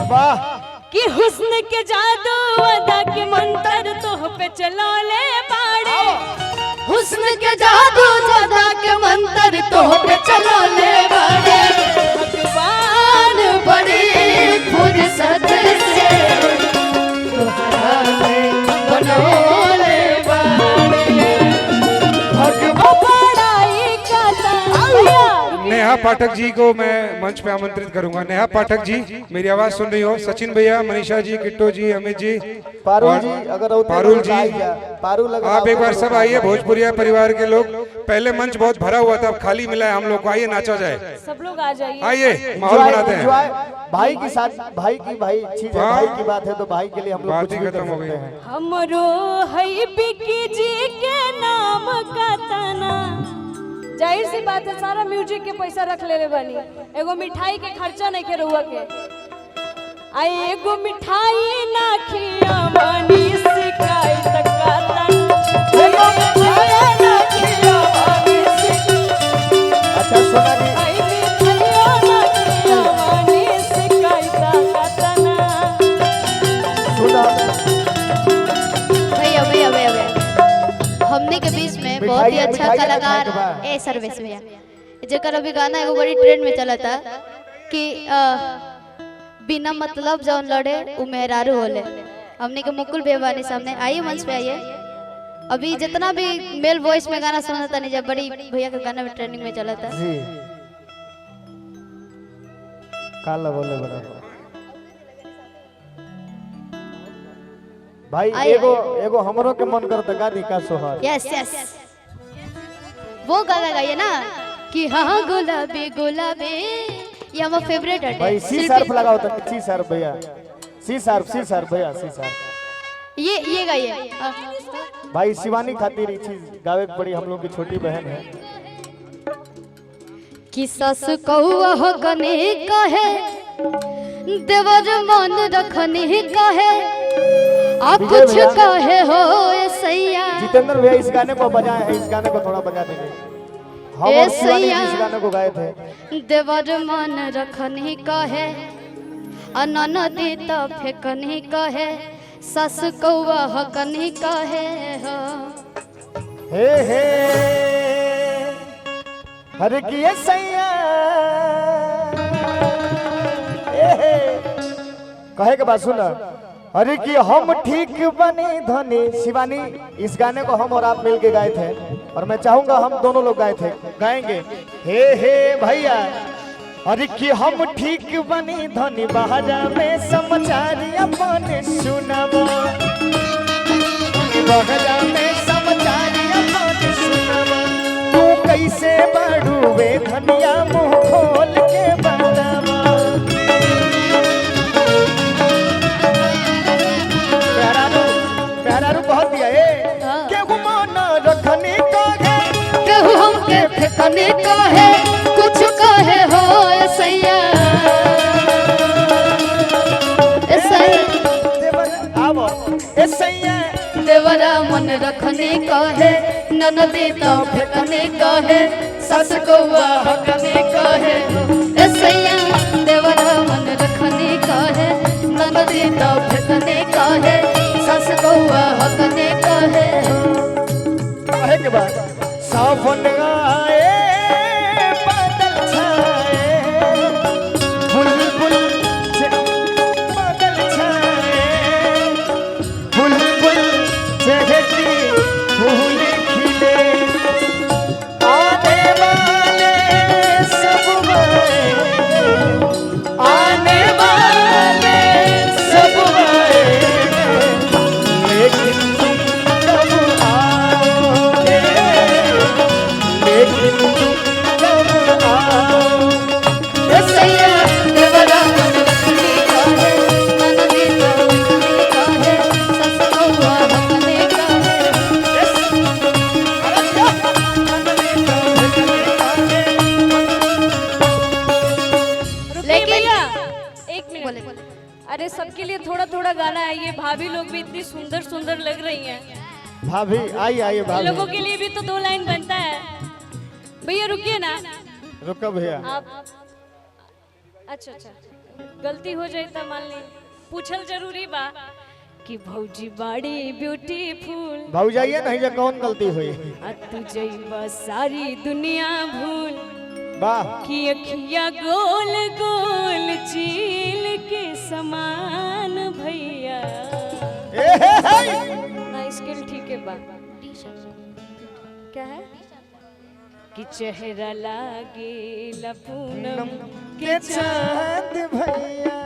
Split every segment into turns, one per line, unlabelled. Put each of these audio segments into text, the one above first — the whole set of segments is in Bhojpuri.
वाह
कि हुस्न के जादू अदा के मंत्र तोह पे चलौले बाड़े,
हुस्न के जादू अदा के मंत्र तोह पे चलौले बाड़े,
भगवान
बड़ी फुर्सत से तोहरा के बनौले बाड़े,
बड़ाई का
नेहा पाठक जी को मैं मंच पे आमंत्रित करूंगा। नेहा पाठक जी, मेरी आवाज सुन रही हो? सचिन भैया, मनीषा जी, किट्टू जी, अमित जी,
पारुल जी, अगर
पारुल जी,
पारुल
आप एक बार सब आइए। भोजपुरिया परिवार के लोग, पहले मंच बहुत भरा हुआ था, अब खाली मिला है हम लोग को। आइए नाचा जाए,
सब लोग आ जाइए,
आइए माहौल बनाते हैं।
भाई की साथ भाई चीज है, भाई की बात है तो भाई के लिए हम लोग
बात
कुछ
ही
भी
खत्म
कर
हो गई।
सकते हैं।
हमरो है बिकी जी के नाम का तना, जाहिर सी बात है सारा म्यूजिक के पैसा रख ले बनी, एगो मिठाई के खर्चा नहीं के रहुआ के, आई एगो मिठाई ना खिया बनी शिकायत का तना, एगो मिठाई ना खिया बनी शिकायत,
अच्छा सोना जी,
आई मिठाई ना खिया बनी शिकायत का तना।
सुना
भैया भैया भैया भैया हमने के बीच में बहुत ही अच्छा कलाकार ए सर्विस भैया जेकर अभी गाना एगो बड़ी ट्रेंड में चला था कि बिना मतलब जौन लड़े उ मेहरारू होले। हमने के मुकुल बेवानी सामने आइए, मंच पे आइए। अभी जितना भी मेल वॉइस में गाना सुना था नहीं, जब बड़ी भैया का गाना में ट्रेंडिंग में चला था
जी, काला बोले बड़ा भाई, एगो हमरो के मन करता गादी का सोहर।
यस यस वो गाना गाइए ना कि हाँ गुलाबी गुलाबी, ये हमारा फेवरेट है
भाई सी शार्प लगाओ तो, सी शार्प भैया, सी शार्प भैया, सी शार्प।
ये गाइए
भाई शिवानी खातिर ये चीज गावे के पड़ी, हम लोग की छोटी बहन है।
कि सस कौआ हो गने कहे देवर मन रखने कहे, आप कुछ कहे हो सैया।
जितेंद्र भैया इस गाने को बजाए हैं, इस गाने को थोड़ा बजा देंगे। हम और शिवानी जी इस गाने को गाए थे।
देवर मन रखने कहे अननदी तो फेंकने कहे, सस कौआ हो गने कहे हो।
हे हर किए सैया कहे के बात सुना, अरे कि हम ठीक बने धनी। शिवानी इस गाने को हम और आप मिल के गाए थे, और मैं चाहूंगा हम दोनों लोग गाएंगे। हे भैया, अरे कि हम ठीक बनी धनी, बहरा में समाचार अपन सुनबो, बहरा में समाचार अपन सुनबो। तू कैसे बढ़ुए धनिया, मुंह खोल के बताबो। प्यारा बहुत दिया केहू मन रखने का है,
केहू हमके फेंकने का है, कुछ कहे हो सैया। देवरा मन रखने का है, ननदी तो फेंकने का है, सस कौआ हकने का है सैया। देवरा मन रखने का है, ननदी तो फेंकने का है, सस कौआ हकने का है।
कहे के बाद सावन आए बादल छाए, बुलबुल से बादल छाए, बुलबुल चहकी फूल खिले, आने वाले सब आने वाले सब लेकिन
अरे सबके लिए थोड़ा थोड़ा गाना है, ये भाभी लोग भी इतनी सुंदर सुंदर लग रही हैं।
भाभी आइए भाभी,
लोगों के लिए भी तो 2 लाइन बनता है। भैया रुकिए ना,
रुको भैया,
आप अच्छा अच्छा, गलती हो जाए तो मान ली, पूछल जरूरी बा कि भौजी बाड़ी ब्यूटीफुल,
भौजाइए नहीं जे कौन गलती हुई।
आ तू जइबा सारी दुनिया भूल,
वाह
कि अखिया गोल गोल चील के समान भैया। ना स्किल ठीक है बा, क्या है कि चेहरा लागे पूनम
के चांद भैया।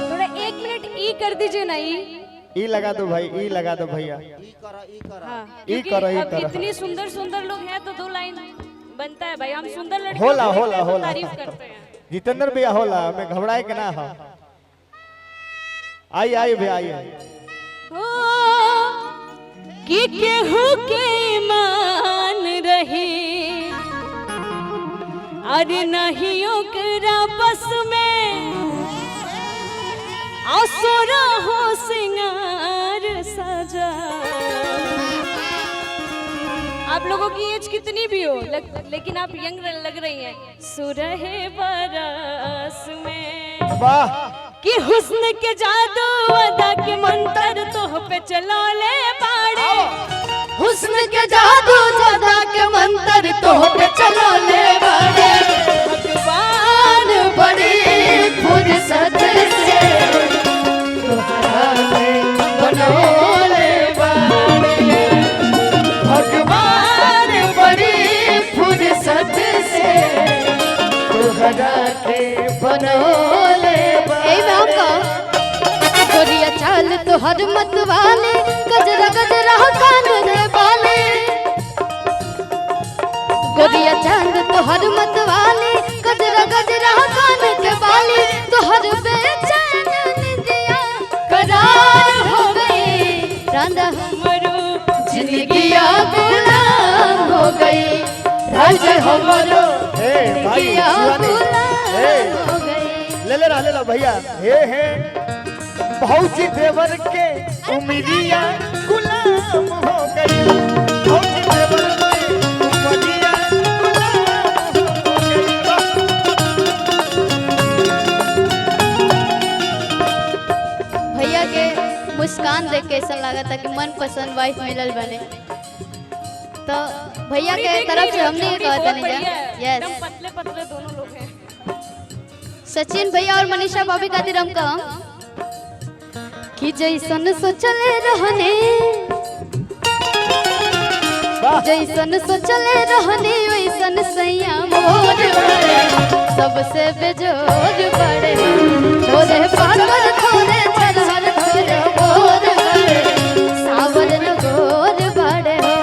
थोड़ा 1 मिनट ई कर दीजिए ना,
ई लगा दो भाई, ई लगा दो भैया।
हाँ,
ई
क्योंकि
करो, ई
अब
करो।
इतनी सुंदर सुंदर लोग हैं तो 2 लाइन बनता है भाई। हम सुंदर लड़के
होला
को
होला
देखते हैं तो
होला
तारीफ करते हैं।
जितेंद्र भैया होला, मैं घबराए के ना हो। आई आई भैया आई।
हो कि केहू के ईमान रहे, अरे नहीं ओकरा बस में असुरा हो सिंगार सजा। आप लोगों की एज कितनी भी हो लेकिन आप यंग लग रही हैं। सुरहे बरस में
वाह
कि हुस्न के जादू अदा के मंत्र तोह पे चला ले बाड़े।
हुस्न के जादू अदा के मंत्र तोह पे चला ले बाड़े।
भगवान
बड़ी फुर्सत से तुम्हारा बनोले बाड़े। भगवान बड़ी फुर्सत से तुम्हारा के बनोले बाड़े। गोरिया चाल तो हर मत वाले, गजरा गजरा कान रे बाले। गोरिया चांद तो हर मत वाले, गजरा गजरा कान के बाले। तो हर बेचैन निंदिया करार हो गई, रांधा
हमरो
जिंदगिया गुलाम हो गई। राजा हमरो
हे भाई
जिंदगिया
शिवानी, हे
गुलाम हो गई।
ले ला भैया। हे भौजी देवर के उमिरिया गुलाम हो गई। भौजी देवर के उमिरिया गुलाम हो गई।
भैया के मुस्कान देख के ऐसा लगा था कि मन पसंद वाइफ मिलल बने। तो भैया के तरफ से हमने ये कहा था नहीं यस।
पतले पतले दोनों लोग हैं।
सचिन भैया और मनीषा भाभी खातिर हम कहा कि जैसन सोचले रहने, जैसन सोचले रहने वैसन सैया मोर बड़े। सबसे बेजोर बड़े थोड़े पागल थोड़े चरहर थोड़े गोर बड़े। सावर गोर बड़े हो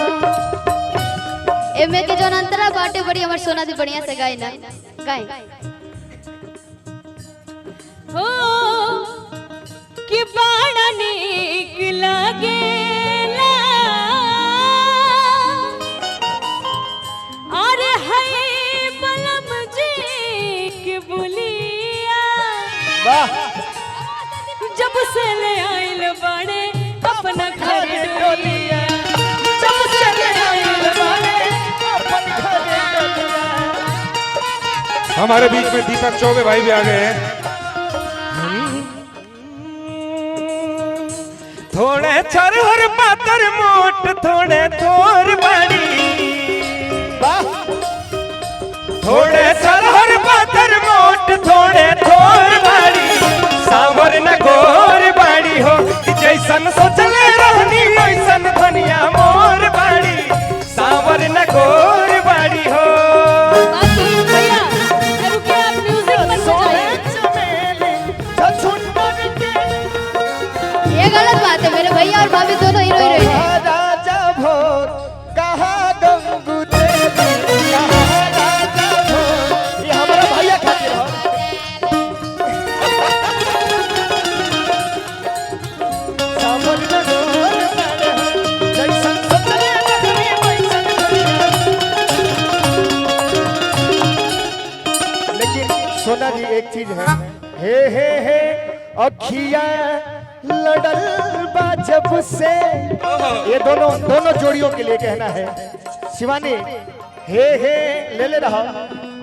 एमे के जोन अंतरा बाटे बड़ी हमर सोना दी बढ़िया से गाय ना गाय।
हो कि बड़ा नीक लागेला, अरे है बलम जी के बुलिया।
वाह
जब से ले आइल बड़े अपना घर डोलिया। जब से ले आइल बड़े
अपन घरे डोलिया।
हमारे बीच में दीपक चौबे भाई भी आ गए हैं। थोड़े चरहर पातर मोट थोड़े थोर बड़ी।
वाह
थोड़े चरहर पातर मोट थोड़े थोर बड़ी। सावर न गोर बड़ी हो कि जैसन सोचले रहनी वैसन धनिया मोर बड़ी। सावर न गोर बड़ी हो।
बाकी भैया रुकिए, आप म्यूजिक मत बजाइए।
ये गलत बात है। मेरे भैया और भाभी दोनों हीरो हीरोइन हैं।
राजा भोर कहा गंगू देवी, कहा राजा भोर। ये हमारा भैया खातिर हो। सावन में गोर बड़े हो, जैसन सोचले रहनी वैसन धनिया। लेकिन सोना जी एक चीज है, हे अखिया लड़ल बा जब से। ये दोनों जोड़ियों के लिए कहना है। शिवानी हे ले रहा।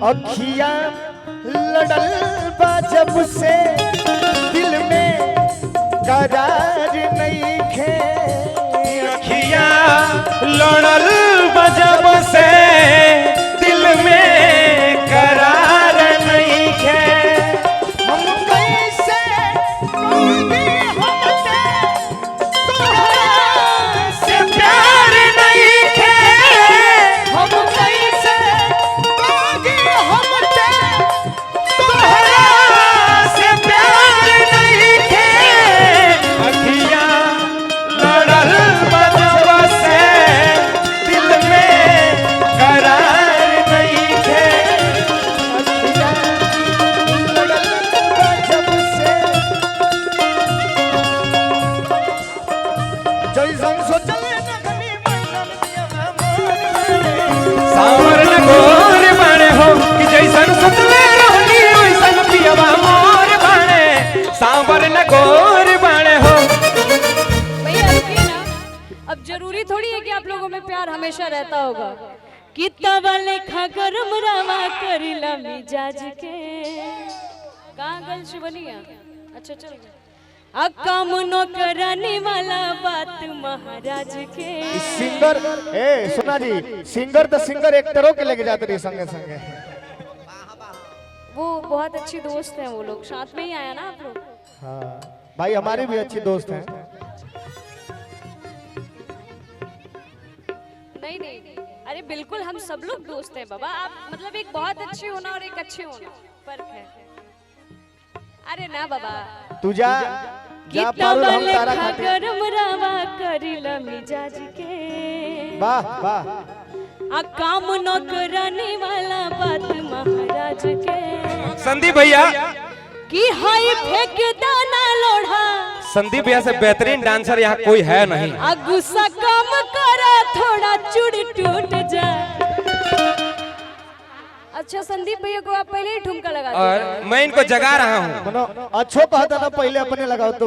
अखिया लड़ल बा जब से दिल में करार नहीं खे
अखिया लड़ल बजब से दिल में करार नहीं खे
हम कैसे कहोगे हमसे तोहरा
से प्यार नहीं खे
हम कैसे कहोगे हमसे
तोहरा से प्यार नहीं खे अखिया लड़ल बजब से दिल में करार नहीं खे
अखियाँ लड़ल बा जब से जैसन सोचल नगनी बनल दिया मोर
सावर न गोर बाणे हो कि जैसन सुतले रहनी वैसन पियवा मोर बाणे सावर न गोर बाणे हो
भैया रुकिए ना, अब जरूरी थोड़ी है कि आप लोगों में प्यार हमेशा रहता होगा। कि तवा लेखा गरम रावा करिला मिजाज के कहाँ गल शिवनिया। अच्छा चल अब काम नो कराने वाला बात महाराज के।
सिंगर ए सुना जी सिंगर तो सिंगर एक्टरों के लेके जाते रही संगे संगे
वो बहुत अच्छी दोस्त हैं, वो लोग साथ में ही आया ना आप लोग।
हाँ भाई हमारी भी अच्छी दोस्त हैं
नहीं नहीं अरे बिल्कुल हम सब लोग दोस्त हैं बाबा। आप मतलब एक बहुत अच्छे होना और एक अच्छे होना फर्क है। अरे ना बाबा
तू जा जा पारुल हम तारा
लेखा
खाते
गरम रावा करिला मिजाज के।
वाह वाह
आ काम न कराने वाला बात महाराज के।
संदीप भैया
कि हाय फेंक दाना लोढ़ा
संदीप भैया से बेहतरीन डांसर यहाँ कोई है नहीं।
आ गुस्सा कम करा थोड़ा चुड़ टूट जा। अच्छा संदीप भैया को आप पहले ही ठुमका लगा दो।
और मैं इनको जगा रहा हूँ।
अच्छो कहता ना पहले अपने लगाओ तो